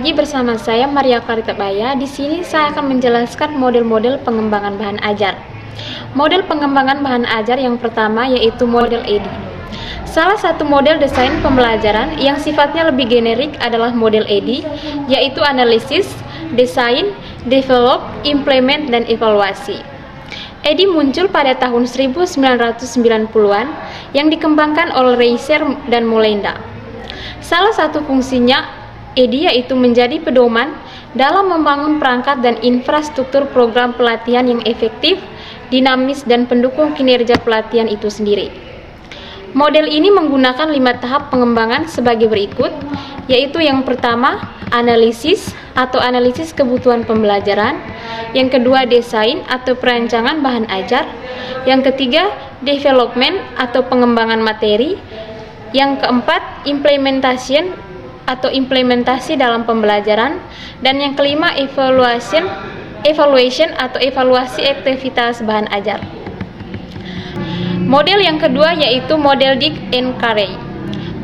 lagi bersama saya Maria Clarita Baya. Di sini saya akan menjelaskan model-model pengembangan bahan ajar. Model pengembangan bahan ajar yang pertama yaitu model EDI. Salah satu model desain pembelajaran yang sifatnya lebih generik adalah model EDI, yaitu analisis, desain, develop, implement, dan evaluasi. EDI muncul pada tahun 1990-an yang dikembangkan oleh Reiser dan Molenda. Salah satu fungsinya EDI yaitu menjadi pedoman dalam membangun perangkat dan infrastruktur program pelatihan yang efektif, dinamis, dan pendukung kinerja pelatihan itu sendiri. Model ini menggunakan 5 tahap pengembangan sebagai berikut, yaitu yang pertama, analisis atau analisis kebutuhan pembelajaran, yang kedua, desain atau perancangan bahan ajar, yang ketiga, development atau pengembangan materi, yang keempat, implementation atau implementasi dalam pembelajaran, dan yang kelima, evaluation atau evaluasi aktivitas bahan ajar. Model yang kedua yaitu model Dick and Carey.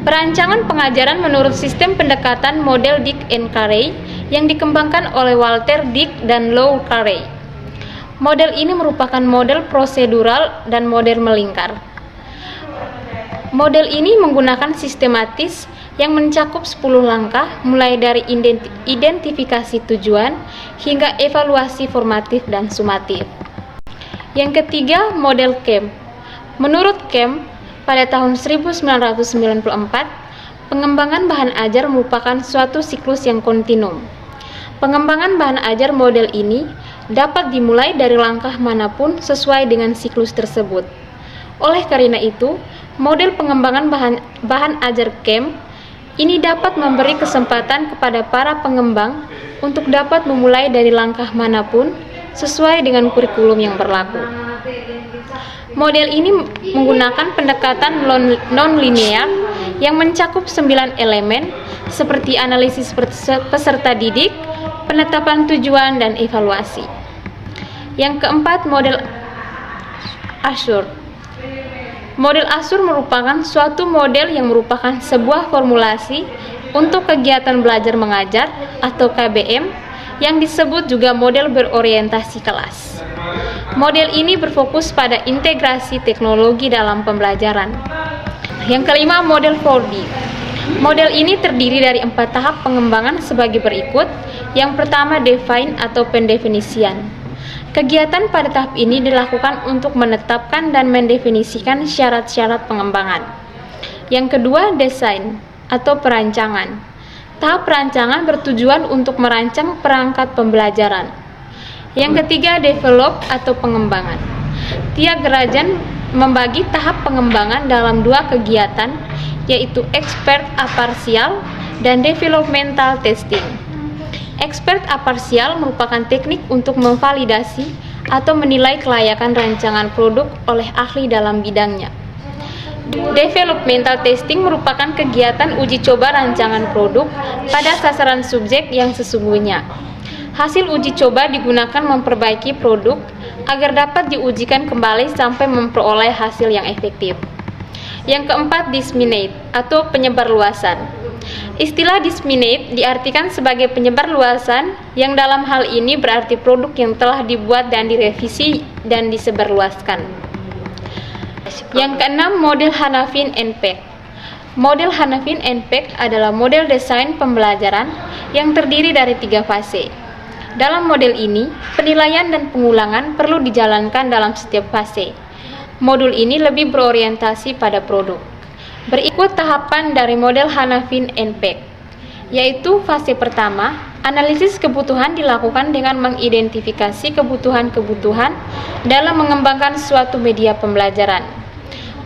Perancangan pengajaran menurut sistem pendekatan model Dick and Carey yang dikembangkan oleh Walter Dick dan Lou Carey. Model ini merupakan model prosedural dan model melingkar. Model ini menggunakan sistematis yang mencakup 10 langkah mulai dari identifikasi tujuan hingga evaluasi formatif dan sumatif. Yang ketiga, model CAM. Menurut CAM, pada tahun 1994, pengembangan bahan ajar merupakan suatu siklus yang kontinum. Pengembangan bahan ajar model ini dapat dimulai dari langkah manapun sesuai dengan siklus tersebut. Oleh karena itu, model pengembangan bahan ajar CAM ini dapat memberi kesempatan kepada para pengembang untuk dapat memulai dari langkah manapun sesuai dengan kurikulum yang berlaku. Model ini menggunakan pendekatan non-linear yang mencakup 9 elemen seperti analisis peserta didik, penetapan tujuan, dan evaluasi. Yang keempat, model Assur. Model Assur merupakan suatu model yang merupakan sebuah formulasi untuk kegiatan belajar mengajar atau KBM yang disebut juga model berorientasi kelas. Model ini berfokus pada integrasi teknologi dalam pembelajaran. Yang kelima, model 4D. Model ini terdiri dari 4 tahap pengembangan sebagai berikut. Yang pertama, define atau pendefinisian. Kegiatan pada tahap ini dilakukan untuk menetapkan dan mendefinisikan syarat-syarat pengembangan. Yang kedua, desain atau perancangan. Tahap perancangan bertujuan untuk merancang perangkat pembelajaran. Yang ketiga, develop atau pengembangan. Thiagarajan membagi tahap pengembangan dalam 2 kegiatan, yaitu expert aparsial dan developmental testing. Expert aparsial merupakan teknik untuk memvalidasi atau menilai kelayakan rancangan produk oleh ahli dalam bidangnya. Developmental testing merupakan kegiatan uji coba rancangan produk pada sasaran subjek yang sesungguhnya. Hasil uji coba digunakan memperbaiki produk agar dapat diujikan kembali sampai memperoleh hasil yang efektif. Yang keempat, disseminate atau penyebarluasan. Istilah disseminate diartikan sebagai penyebarluasan yang dalam hal ini berarti produk yang telah dibuat dan direvisi dan disebarluaskan. Yang keenam, model Hanafin and Peck. Model Hanafin and Peck adalah model desain pembelajaran yang terdiri dari 3 fase. Dalam model ini, penilaian dan pengulangan perlu dijalankan dalam setiap fase. Modul ini lebih berorientasi pada produk. Berikut tahapan dari model Hanafin and Peck, yaitu fase pertama, analisis kebutuhan dilakukan dengan mengidentifikasi kebutuhan-kebutuhan dalam mengembangkan suatu media pembelajaran.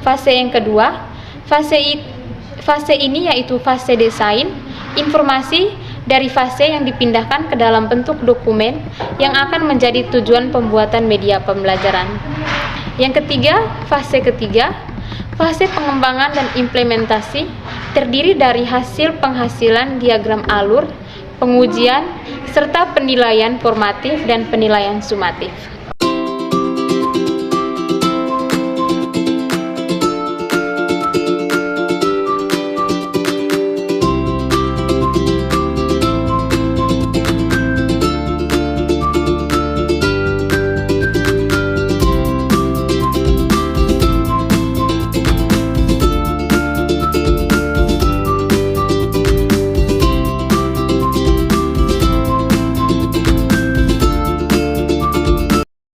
Fase yang kedua, fase ini yaitu fase desain, informasi dari fase yang dipindahkan ke dalam bentuk dokumen yang akan menjadi tujuan pembuatan media pembelajaran. Yang ketiga, fase pengembangan dan implementasi terdiri dari hasil penghasilan diagram alur, pengujian, serta penilaian formatif dan penilaian sumatif.